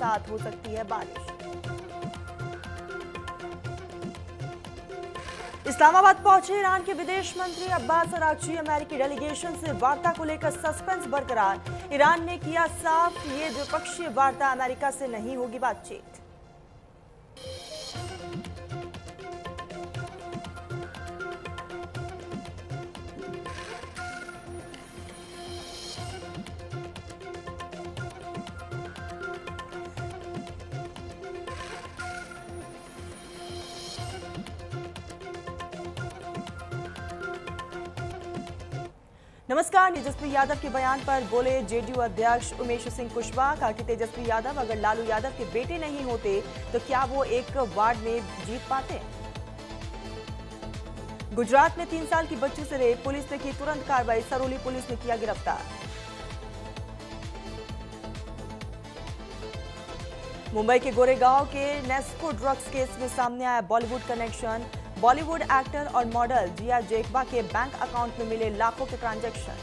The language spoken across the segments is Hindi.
साथ हो सकती है बारिश। इस्लामाबाद पहुंचे ईरान के विदेश मंत्री अब्बास अरागची। अमेरिकी डेलीगेशन से वार्ता को लेकर सस्पेंस बरकरार। ईरान ने किया साफ, ये द्विपक्षीय वार्ता अमेरिका से नहीं होगी बातचीत। नमस्कार। तेजस्वी यादव के बयान पर बोले जेडीयू अध्यक्ष उमेश सिंह कुशवाहा। कहा कि तेजस्वी यादव अगर लालू यादव के बेटे नहीं होते तो क्या वो एक वार्ड में जीत पाते। गुजरात में 3 साल की बच्ची से रेप, पुलिस ने की तुरंत कार्रवाई। सरोली पुलिस ने किया गिरफ्तार। मुंबई के गोरेगांव के नेस्को ड्रग्स केस में सामने आया बॉलीवुड कनेक्शन। बॉलीवुड एक्टर और मॉडल जिया जेकबा के बैंक अकाउंट में मिले लाखों के ट्रांजैक्शन।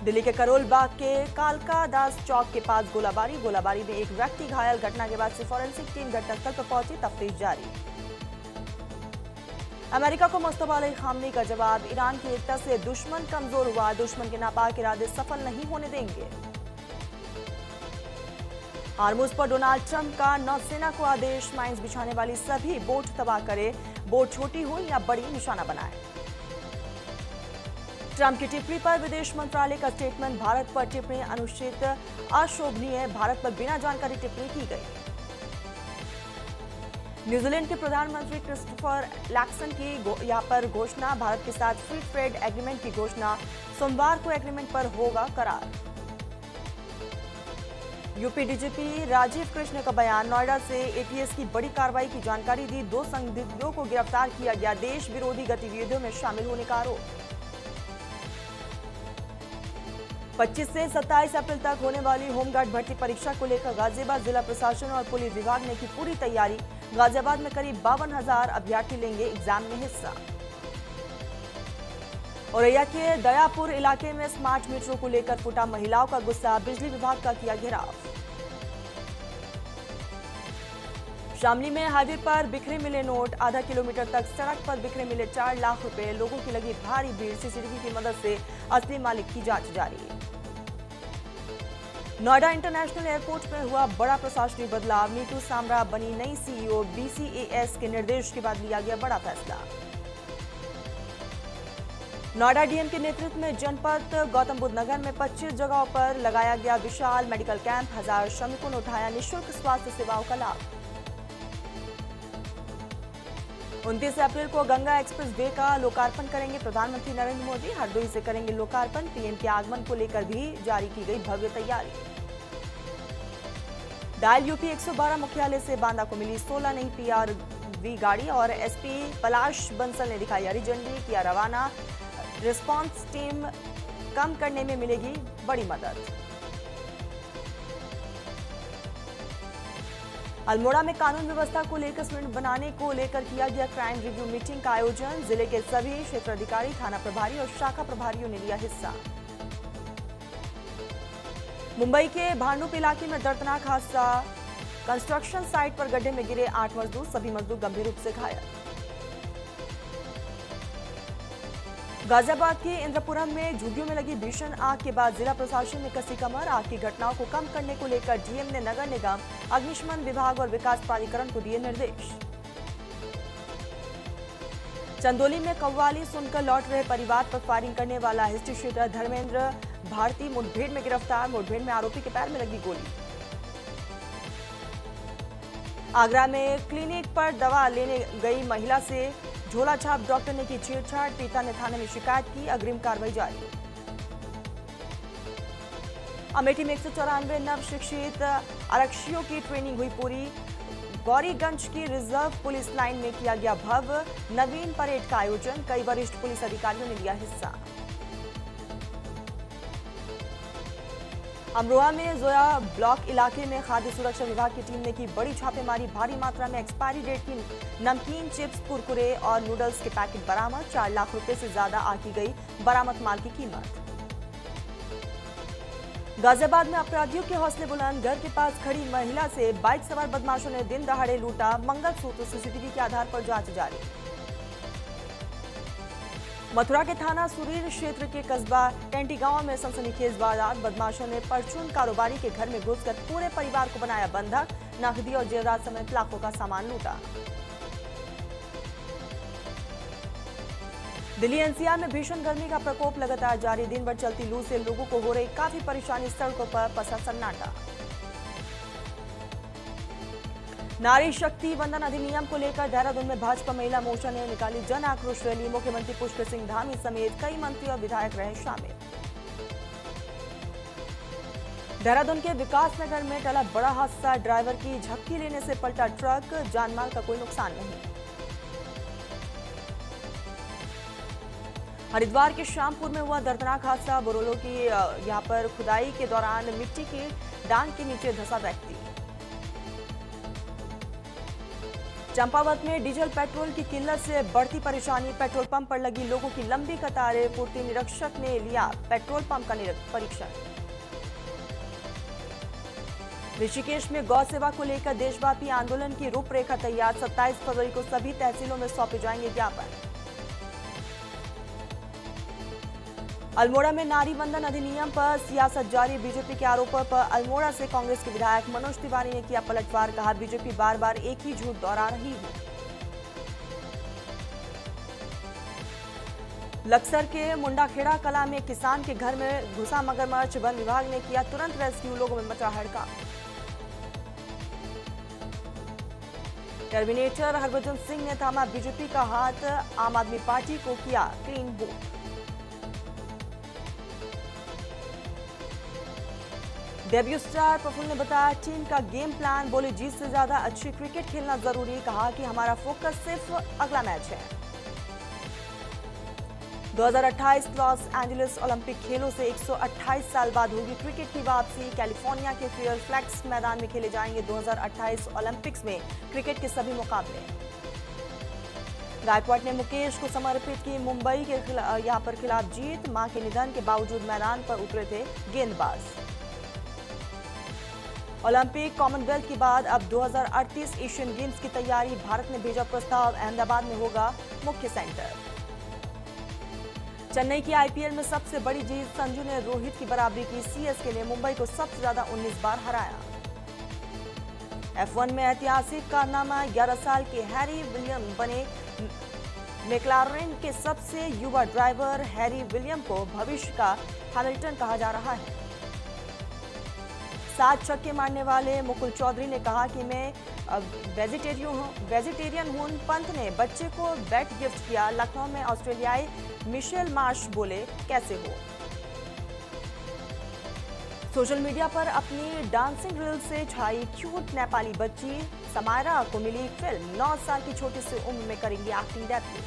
दिल्ली के करोल बाग के कालका दास चौक के पास गोलाबारी में एक व्यक्ति घायल। घटना के बाद से फॉरेंसिक टीम घटनास्थल पर पहुंची, तफ्तीश जारी। अमेरिका को मुस्तफा अली खामनी का जवाब। ईरान की एकता से दुश्मन कमजोर हुआ, दुश्मन के नापाक इरादे सफल नहीं होने देंगे। हार्मुज पर डोनाल्ड ट्रंप का नौसेना को आदेश। माइंस बिछाने वाली सभी बोट तबाह करे, बोट छोटी हो या बड़ी निशाना बनाए। ट्रंप की टिप्पणी पर विदेश मंत्रालय का स्टेटमेंट। भारत पर टिप्पणी अनुचित, अशोभनीय, भारत पर बिना जानकारी टिप्पणी की गई। न्यूजीलैंड के प्रधानमंत्री क्रिस्टोफर लैक्सन की यहां पर घोषणा। भारत के साथ फ्री ट्रेड एग्रीमेंट की घोषणा। सोमवार को एग्रीमेंट पर होगा करार। यूपी डीजीपी राजीव कृष्ण का बयान। नोएडा से एटीएस की बड़ी कार्रवाई की जानकारी दी। 2 संदिग्धों को गिरफ्तार किया गया। देश विरोधी गतिविधियों में शामिल होने का आरोप। 25 से 27 अप्रैल तक होने वाली होमगार्ड भर्ती परीक्षा को लेकर गाजियाबाद जिला प्रशासन और पुलिस विभाग ने की पूरी तैयारी। गाजियाबाद में करीब 52,000 अभ्यर्थी लेंगे एग्जाम में हिस्सा। औरैया के दयापुर इलाके में स्मार्ट मीटरों को लेकर फूटा महिलाओं का गुस्सा। बिजली विभाग का किया घेराव। शामली में हाईवे पर बिखरे मिले नोट। आधा किलोमीटर तक सड़क पर बिखरे मिले 4 लाख रुपए। लोगों की लगी भारी भीड़। सीसीटीवी की मदद से असली मालिक की जांच जारी। नोएडा इंटरनेशनल एयरपोर्ट में हुआ बड़ा प्रशासनिक बदलाव। नीतू सामरा बनी नई सीईओ। बीसीएएस के निर्देश के बाद लिया गया बड़ा फैसला। नोएडा डीएम के नेतृत्व में जनपद गौतम बुद्ध नगर में 25 जगहों पर लगाया गया विशाल मेडिकल कैंप। 1000 श्रमिकों ने उठाया निःशुल्क स्वास्थ्य सेवाओं का लाभ। 29 अप्रैल को गंगा एक्सप्रेस वे का लोकार्पण करेंगे प्रधानमंत्री नरेंद्र मोदी। हरदोई से करेंगे लोकार्पण। पीएम के आगमन को लेकर भी जारी की गई भव्य तैयारी। डायल यूपी 112 मुख्यालय से बांदा को मिली 16 नई पीआरवी गाड़ी और एसपी पलाश बंसल ने दिखाई हरी झंडी, किया रवाना। रिस्पांस टीम कम करने में मिलेगी बड़ी मदद। अल्मोड़ा में कानून व्यवस्था को लेकर स्मार्ट बनाने को लेकर किया गया क्राइम रिव्यू मीटिंग का आयोजन। जिले के सभी क्षेत्राधिकारी, थाना प्रभारी और शाखा प्रभारियों ने लिया हिस्सा। मुंबई के भांडुप इलाके में दर्दनाक हादसा। कंस्ट्रक्शन साइट पर गड्ढे में गिरे 8 मजदूर। सभी मजदूर गंभीर रूप से घायल। गाजियाबाद के इंद्रपुरम में झुग्गियों में लगी भीषण आग के बाद जिला प्रशासन ने कसी कमर। आग की घटनाओं को कम करने को लेकर डीएम ने नगर निगम, अग्निशमन विभाग और विकास प्राधिकरण को दिए निर्देश। चंदौली में कव्वाली सुनकर लौट रहे परिवार पर फायरिंग करने वाला हिस्ट्री शीटर धर्मेंद्र भारती मुठभेड़ में गिरफ्तार। मुठभेड़ में आरोपी के पैर में लगी गोली। आगरा में क्लिनिक पर दवा लेने गई महिला से झोला छाप डॉक्टर ने की छेड़छाड़। पिता ने थाने में शिकायत की। अग्रिम कार्रवाई जारी। अमेठी में 194 नव शिक्षित आरक्षियों की ट्रेनिंग हुई पूरी। गौरीगंज की रिजर्व पुलिस लाइन में किया गया भव्य नवीन परेड का आयोजन। कई वरिष्ठ पुलिस अधिकारियों ने लिया हिस्सा। अमरोहा में जोया ब्लॉक इलाके में खाद्य सुरक्षा विभाग की टीम ने की बड़ी छापेमारी। भारी मात्रा में एक्सपायरी डेट की नमकीन, चिप्स, कुरकुरे और नूडल्स के पैकेट बरामद। 4 लाख रुपए से ज्यादा आकी गई बरामद माल की कीमत। गाजियाबाद में अपराधियों के हौसले बुलंद, घर के पास खड़ी महिला से बाइक सवार बदमाशों ने दिन दहाड़े लूटा मंगलसूत्र, सीसीटीवी के आधार पर जांच जारी। मथुरा के थाना सुरीर क्षेत्र के कस्बा टेंटी गांव में सनसनीखेज वारदात, बदमाशों ने परचून कारोबारी के घर में घुसकर पूरे परिवार को बनाया बंधक, नकदी और जेवरात समेत लाखों का सामान लूटा। दिल्ली एनसीआर में भीषण गर्मी का प्रकोप लगातार जारी, दिन भर चलती लू से लोगों को हो रही काफी परेशानी, सड़कों पर पसरा सन्नाटा। नारी शक्ति वंदन अधिनियम को लेकर देहरादून में भाजपा महिला मोर्चा ने निकाली जन आक्रोश रैली, मुख्यमंत्री पुष्कर सिंह धामी समेत कई मंत्री और विधायक रहे शामिल। देहरादून के विकास नगर में टला बड़ा हादसा, ड्राइवर की झपकी लेने से पलटा ट्रक, जानमाल का कोई नुकसान नहीं। हरिद्वार के श्यामपुर में हुआ दर्दनाक हादसा, बोरोलो की यहां पर खुदाई के दौरान मिट्टी की डांग के नीचे धंसा व्यक्ति। चंपावत में डीजल पेट्रोल की किल्लत से बढ़ती परेशानी, पेट्रोल पंप पर लगी लोगों की लंबी कतारें, पूर्ति निरीक्षक ने लिया पेट्रोल पंप का परीक्षण। ऋषिकेश में गौ सेवा को लेकर देशव्यापी आंदोलन की रूपरेखा तैयार, 27 फरवरी को सभी तहसीलों में सौंपे जाएंगे ज्ञापन। अल्मोड़ा में नारी वंदन अधिनियम पर सियासत जारी, बीजेपी के आरोपों पर अल्मोड़ा से कांग्रेस के विधायक मनोज तिवारी ने किया पलटवार, कहा बीजेपी बार बार एक ही झूठ दोहरा रही है। लक्सर के मुंडाखेड़ा कला में किसान के घर में घुसा मगरमच्छ, वन विभाग ने किया तुरंत रेस्क्यू, लोगों में मचा हड़कंप। टर्मिनेटर हरभजन सिंह ने थामा बीजेपी का हाथ, आम आदमी पार्टी को किया clean bold. Debut star Praful ने बताया टीम का गेम प्लान, बोले जीत से ज्यादा अच्छी क्रिकेट खेलना जरूरी, कहा कि हमारा फोकस सिर्फ अगला मैच है। 2028 लॉस एंजलिस ओलंपिक खेलों से 128 साल बाद होगी क्रिकेट की वापसी, कैलिफोर्निया के फेयर फ्लैक्स मैदान में खेले जाएंगे 2028 ओलंपिक्स में क्रिकेट के सभी मुकाबले। गायकवाड ने मुकेश को समर्पित की मुंबई के यहां पर खिलाफ जीत, मां के निधन के बावजूद मैदान पर उतरे थे गेंदबाज। ओलंपिक कॉमनवेल्थ के बाद अब 2038 एशियन गेम्स की तैयारी, भारत ने भेजा प्रस्ताव, अहमदाबाद में होगा मुख्य सेंटर। चेन्नई की आईपीएल में सबसे बड़ी जीत, संजू ने रोहित की बराबरी की, सीएसके ने मुंबई को सबसे ज्यादा 19 बार हराया। F1 में ऐतिहासिक कारनामा, 11 साल के हैरी विलियम बने मैक्लारेन के सबसे युवा ड्राइवर, हैरी विलियम को भविष्य का हैमिल्टन कहा जा रहा है। 7 छक्के मारने वाले मुकुल चौधरी ने कहा कि मैं वेजिटेरियन हूं, पंत ने बच्चे को बैट गिफ्ट किया, लखनऊ में ऑस्ट्रेलियाई मिशेल मार्श बोले कैसे हो। सोशल मीडिया पर अपनी डांसिंग रील से छाई क्यूट नेपाली बच्ची, समायरा को मिली फिल्म, 9 साल की छोटी सी उम्र में करेंगी एक्टिंग डेब्यू।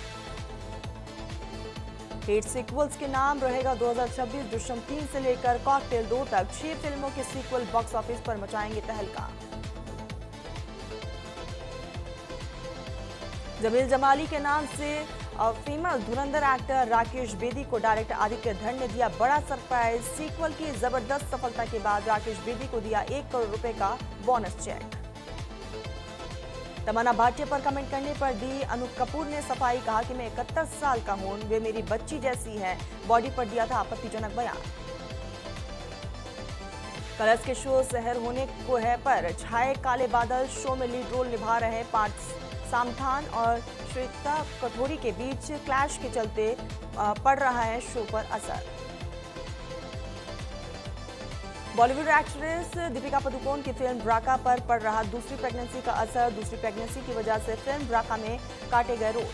हिट सीक्वल्स के नाम रहेगा 2026, दृश्यम 3 से लेकर कॉकटेल 2 तक 6 फिल्मों के सीक्वल बॉक्स ऑफिस पर मचाएंगे तहलका। जमील जमाली के नाम से फेमस धुरंधर एक्टर राकेश बेदी को डायरेक्टर आदित्य धर ने दिया बड़ा सरप्राइज, सीक्वल की जबरदस्त सफलता के बाद राकेश बेदी को दिया 1 करोड़ रुपए का बोनस चेक। तमन्ना भाटिया पर कमेंट करने पर दी अनूप कपूर ने सफाई, कहा कि मैं 71 साल का हूं, वे मेरी बच्ची जैसी है, बॉडी पर दिया था आपत्तिजनक बयान। कलर्स के शो शहर होने को है पर छाए काले बादल, शो में लीड रोल निभा रहे पार्थ सामथान और श्वेता कठोरी के बीच क्लैश के चलते पड़ रहा है शो पर असर। बॉलीवुड एक्ट्रेस दीपिका पादुकोण की फिल्म ड्राका पर पड़ रहा दूसरी प्रेगनेंसी का असर, दूसरी प्रेगनेंसी की वजह से फिल्म ड्राका में काटे गए role.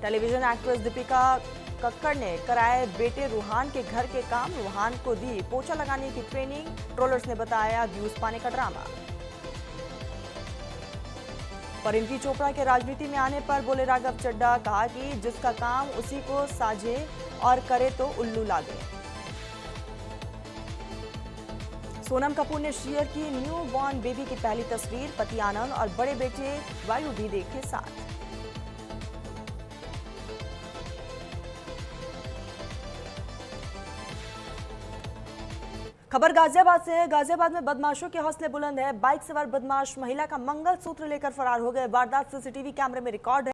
Television actress Deepika Kakkar ने कराए बेटे रूहान के घर के काम, रूहान को दी पोछा लगाने की ट्रेनिंग, ट्रोलर्स ने बताया व्यूज पाने का ड्रामा। परिणीति चोपड़ा के राजनीति में आने पर बोले राघव चड्ढा, कहा कि जिसका काम उसी को साझे और करे तो उल्लू लागे। सोनम कपूर ने शेयर की न्यू बॉर्न बेबी की पहली तस्वीर, पति आनंद और बड़े बेटे वायु भी देखे साथ। खबर गाजियाबाद से है। गाजियाबाद में बदमाशों के हौसले बुलंद है। बाइक सवार बदमाश महिला का मंगलसूत्र लेकर फरार हो गए। वारदात सीसीटीवी कैमरे में रिकॉर्ड है।